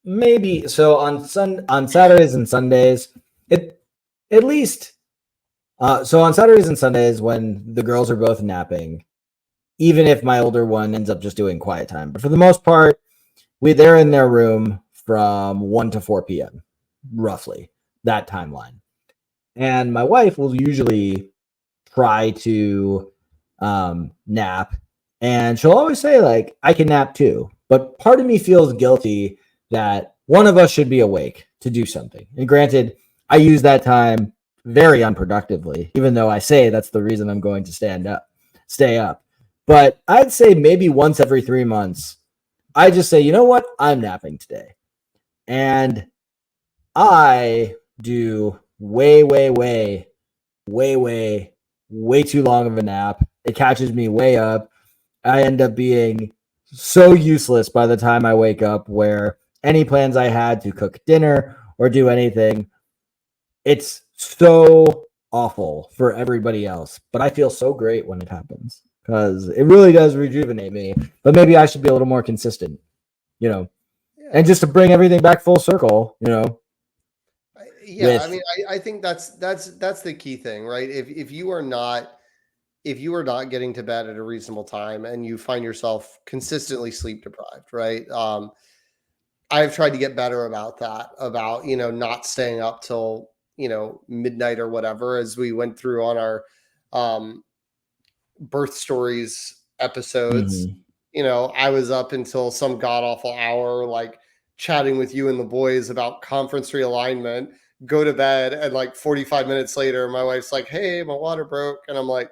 maybe so on Saturdays and Sundays, it at least so on Saturdays and Sundays when the girls are both napping, even if my older one ends up just doing quiet time. But for the most part, they're in their room from 1 to 4 p.m. roughly that timeline. And my wife will usually try to nap, and she'll always say, like, I can nap too. But part of me feels guilty that one of us should be awake to do something. And granted, I use that time very unproductively, even though I say that's the reason I'm going to stay up. But I'd say maybe once every 3 months, I just say, you know what? I'm napping today. And I do way too long of a nap. It catches me way up. I end up being so useless by the time I wake up, where any plans I had to cook dinner or do anything, it's so awful for everybody else. But I feel so great when it happens because it really does rejuvenate me. But maybe I should be a little more consistent, Yeah. and just to bring everything back full circle, Yeah, I mean, I think that's the key thing, right? If you are not getting to bed at a reasonable time and you find yourself consistently sleep deprived, right? I've tried to get better about that, about not staying up till midnight or whatever, as we went through on our um, birth stories episodes. Mhm. I was up until some god awful hour, like chatting with you and the boys about conference realignment, go to bed, and like 45 minutes later, my wife's like, "Hey, my water broke." And I'm like,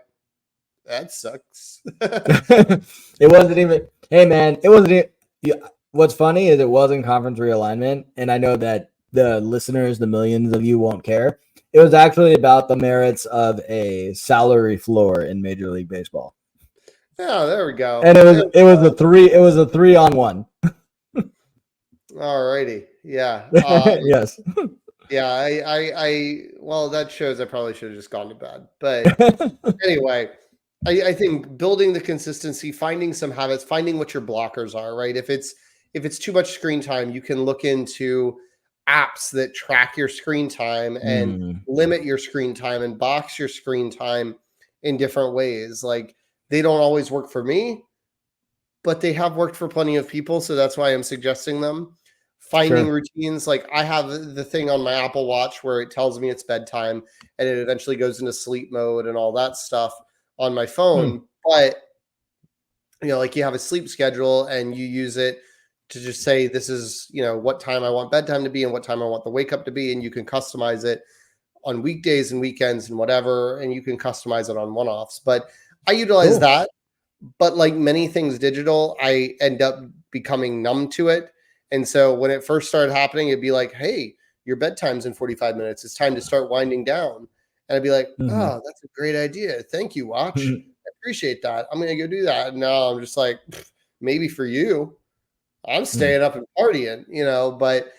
that sucks. It wasn't even, hey man, it wasn't yeah, what's funny is it wasn't conference realignment, and I know that the listeners, the millions of you, won't care. It was actually about the merits of a salary floor in Major League Baseball. Yeah, there we go. And it was a 3-on-1. All righty. Yeah. Yes. Yeah, well, that shows I probably should have just gone to bed. But anyway, I think building the consistency, finding some habits, finding what your blockers are, right? If it's too much screen time, you can look into apps that track your screen time and Mm, limit your screen time and box your screen time in different ways. Like, they don't always work for me, but they have worked for plenty of people, so that's why I'm suggesting them. Finding sure. routines, like I have the thing on my Apple Watch where it tells me it's bedtime and it eventually goes into sleep mode and all that stuff on my Hmm. phone. But like, you have a sleep schedule and you use it to just say, this is what time I want bedtime to be and what time I want the wake up to be, and you can customize it on weekdays and weekends and whatever, and you can customize it on one-offs. But I utilize Cool. that. But like many things digital, I end up becoming numb to it. And so when it first started happening, it'd be like, hey, your bedtime's in 45 minutes. It's time to start winding down. And I'd be like, Mhm. oh, that's a great idea. Thank you, Watch. I appreciate that. I'm going to go do that. And now I'm just like, maybe for you, I'm Mm. staying up and partying, but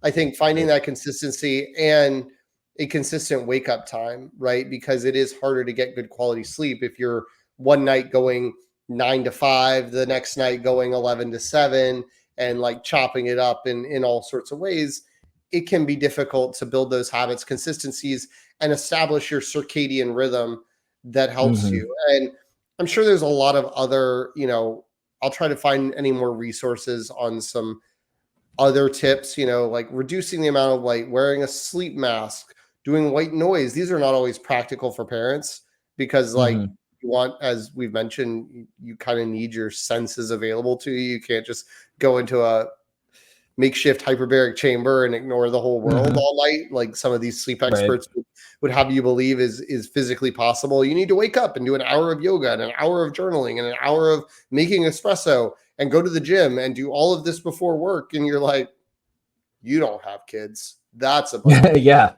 I think finding that consistency and a consistent wake up time, right? Because it is harder to get good quality sleep if you're one night going 9 to 5, the next night going 11 to 7, and like chopping it up in all sorts of ways. It can be difficult to build those habits, consistencies, and establish your circadian rhythm that helps you. Mhm. And I'm sure there's a lot of other, I'll try to find any more resources on some other tips, like reducing the amount of light, wearing a sleep mask, doing white noise. These are not always practical for parents because, like, Mhm. you want, as we've mentioned, you kind of need your senses available to you. You can't just go into a makeshift hyperbaric chamber and ignore the whole world Mhm. all night, like some of these sleep Right. experts would have you believe is physically possible. You need to wake up and do an hour of yoga and an hour of journaling and an hour of making espresso and go to the gym and do all of this before work. And you're like, you don't have kids. That's a bunch of BS. Yeah.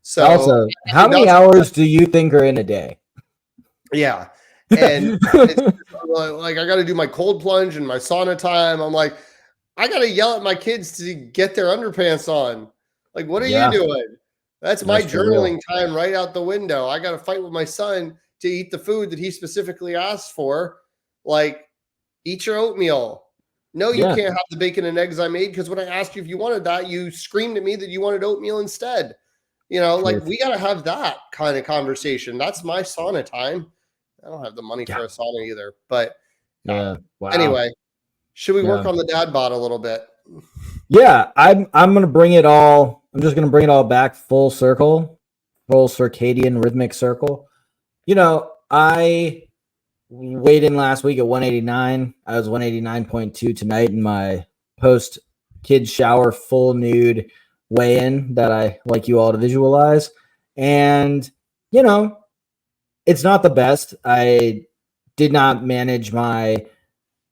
So Also, I how think many that's, hours do you think are in a day? yeah. And it's like, I got to do my cold plunge and my sauna time. I'm like, I got to yell at my kids to get their underpants on. Like, what are you Yeah, doing? That's my that's for real. journaling time right out the window. I got to fight with my son to eat the food that he specifically asked for. Like, eat your oatmeal. No, you Yeah, can't have the bacon and eggs I made because when I asked you if you wanted that, you screamed at me that you wanted oatmeal instead. Like, truth. we got to have that kind of conversation. That's my sauna time. I don't have the money Yeah, for a sauna either. But yeah. Wow. anyway, should we work Yeah, on the dad bod a little bit? yeah. I'm gonna bring it all. I'm just gonna bring it all back full circle whole circadian rhythmic circle. I weighed in last week at 189. I was 189.2 tonight in my post kids shower full nude weigh in that I like you all to visualize. And, it's not the best. I did not manage my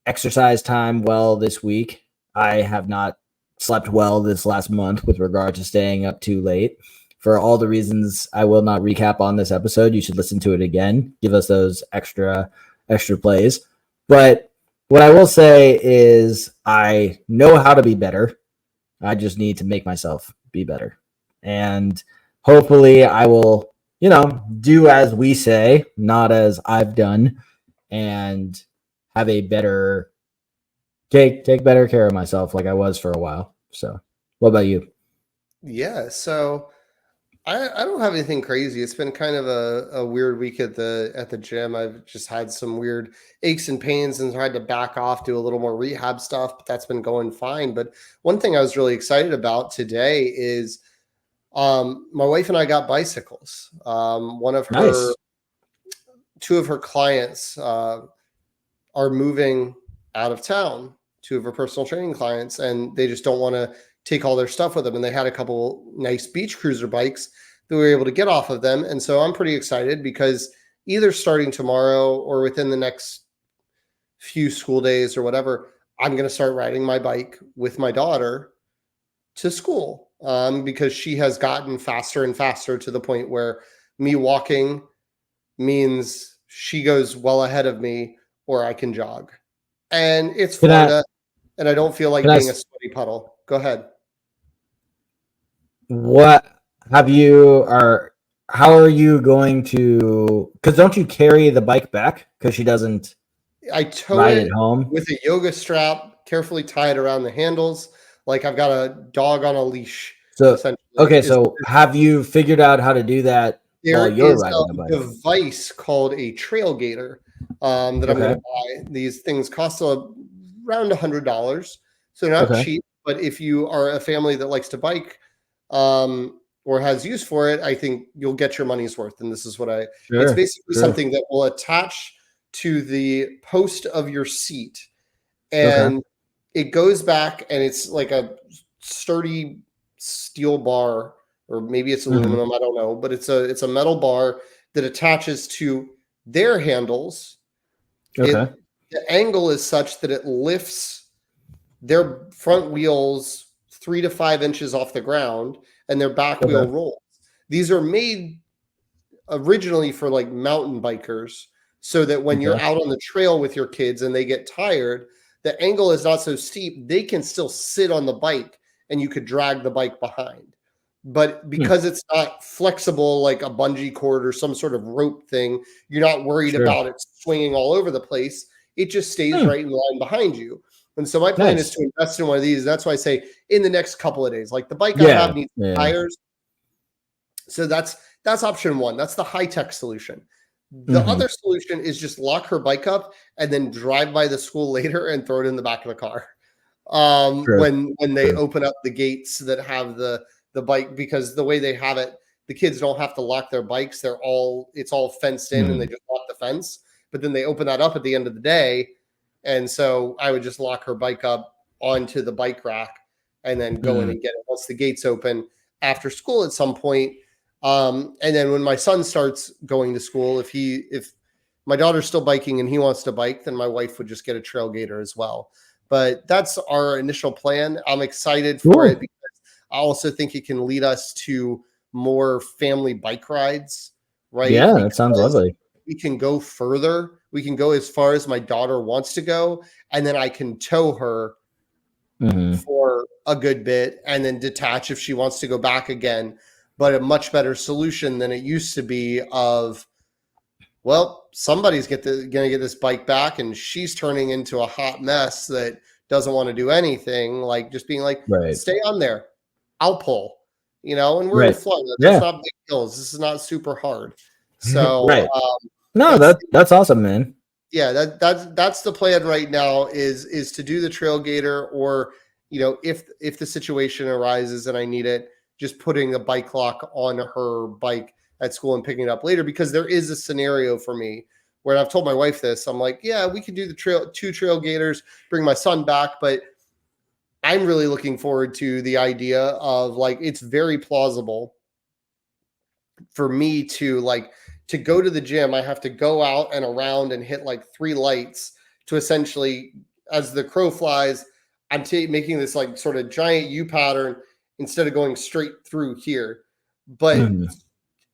exercise time well this week. I have not slept well this last month with regard to staying up too late. For all the reasons I will not recap on this episode, you should listen to it again. Give us those extra plays. But what I will say is I know how to be better. I just need to make myself be better. And hopefully I will, do as we say, not as I've done, and have a better take better care of myself like I was for a while. So what about you? Yeah, so I don't have anything crazy. It's been kind of a weird week at the gym. I've just had some weird aches and pains and tried to back off, do a little more rehab stuff, but that's been going fine. But one thing I was really excited about today is my wife and I got bicycles. Nice. Two of her clients are moving out of town, two of her personal training clients, and they just don't want to take all their stuff with them. And they had a couple nice beach cruiser bikes that we were able to get off of them. And so I'm pretty excited because either starting tomorrow or within the next few school days or whatever, I'm going to start riding my bike with my daughter to school because she has gotten faster and faster to the point where me walking means she goes well ahead of me or I can jog. And it's Florida, and I don't feel like being a sweaty puddle. Go ahead. How are you going to, because don't you carry the bike back because she doesn't I tow ride it at home with a yoga strap carefully tied around the handles like I've got a dog on a leash. So have you figured out how to do that while you're riding a bike? There is a device called a trail gator that I'm going to buy. These things cost around $100, so not cheap. But if you are a family that likes to bike or has use for it, I think you'll get your money's worth. And this is what it's basically something that will attach to the post of your seat, and it goes back, and it's like a sturdy steel bar, or maybe it's aluminum, I don't know, but it's a metal bar that attaches to their handles. The angle is such that it lifts their front wheels 3 to 5 inches off the ground, and their back wheel rolls. These are made originally for like mountain bikers, so that when you're out on the trail with your kids and they get tired, the angle is not so steep. They can still sit on the bike and you could drag the bike behind. But because it's not flexible like a bungee cord or some sort of rope thing, you're not worried about it swinging all over the place. It just stays right in line behind you. And so my plan is to invest in one of these. That's why I say in the next couple of days, like the bike I have needs tires. So that's option one. That's the high-tech solution. The other solution is just lock her bike up and then drive by the school later and throw it in the back of the car. When they open up the gates that have the bike, because the way they have it, the kids don't have to lock their bikes. It's all fenced in and they just lock the fence, but then they open that up at the end of the day. And so I would just lock her bike up onto the bike rack and then go in and get it once the gates open after school at some point. And then when my son starts going to school, if my daughter's still biking and he wants to bike, then my wife would just get a trail gator as well. But that's our initial plan. I'm excited for it because I also think it can lead us to more family bike rides, right? Yeah, that sounds lovely. We can go further. We can go as far as my daughter wants to go, and then I can tow her for a good bit and then detach if she wants to go back again. But a much better solution than it used to be of, well, somebody's going to get this bike back and she's turning into a hot mess that doesn't want to do anything, like just being like, stay on there, I'll pull, and we're in Florida. There's not big hills. This is not super hard. So that's awesome, man. Yeah, that's the plan right now is to do the trail gator, or if the situation arises and I need it, just putting a bike lock on her bike at school and picking it up later, because there is a scenario for me where I've told my wife this. I'm like, yeah, we could do the 2 trail gators, bring my son back, but I'm really looking forward to the idea of like, it's very plausible for me to go to the gym. I have to go out and around and hit like 3 lights to essentially, as the crow flies, I'm making this like sort of giant U pattern instead of going straight through here. But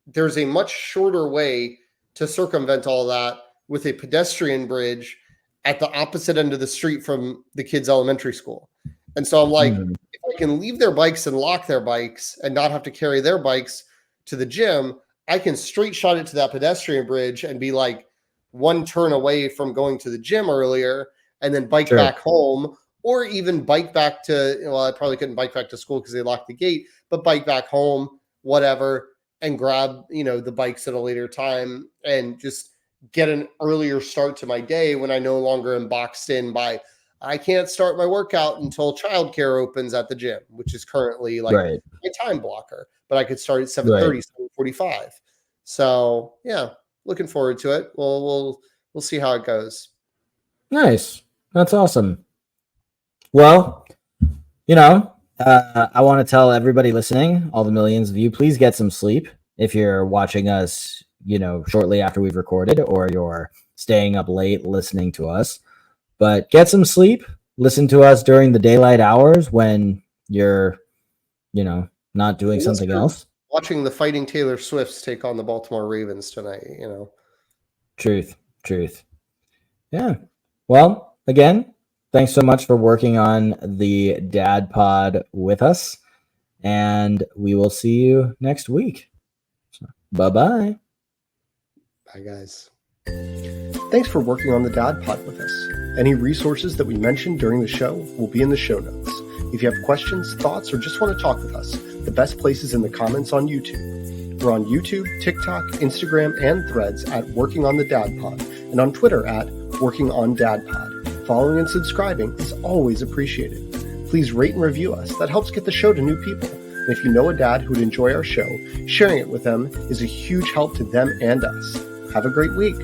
there's a much shorter way to circumvent all that with a pedestrian bridge at the opposite end of the street from the kids' elementary school. And so I'm like, if I can leave their bikes and lock their bikes and not have to carry their bikes to the gym, I can straight shot it to that pedestrian bridge and be like 1 turn away from going to the gym earlier, and then bike back home, or even bike back to, well, I probably couldn't bike back to school because they locked the gate, but bike back home, whatever, and grab, the bikes at a later time and just get an earlier start to my day when I no longer am boxed in by, I can't start my workout until childcare opens at the gym, which is currently like my time blocker, but I could start at 7:30, 7:45. So yeah, looking forward to it. We'll see how it goes. Nice. That's awesome. Well, I want to tell everybody listening, all the millions of you, please get some sleep. If you're watching us, shortly after we've recorded, or you're staying up late listening to us, but get some sleep. Listen to us during the daylight hours when you're, not doing something else. Watching the Fighting Taylor Swifts take on the Baltimore Ravens tonight, Truth. Yeah. Well, again, thanks so much for working on the Dad Pod with us, and we will see you next week. So, bye-bye. Bye, guys. Thanks for working on the Dad Pod with us. Any resources that we mentioned during the show will be in the show notes. If you have questions, thoughts, or just want to talk with us, the best place is in the comments on YouTube. We're on YouTube, TikTok, Instagram, and Threads at Working on the Dad Pod, and on Twitter at Working on Dad Pod. Following and subscribing is always appreciated. Please rate and review us. That helps get the show to new people. And if you know a dad who would enjoy our show, sharing it with them is a huge help to them and us. Have a great week.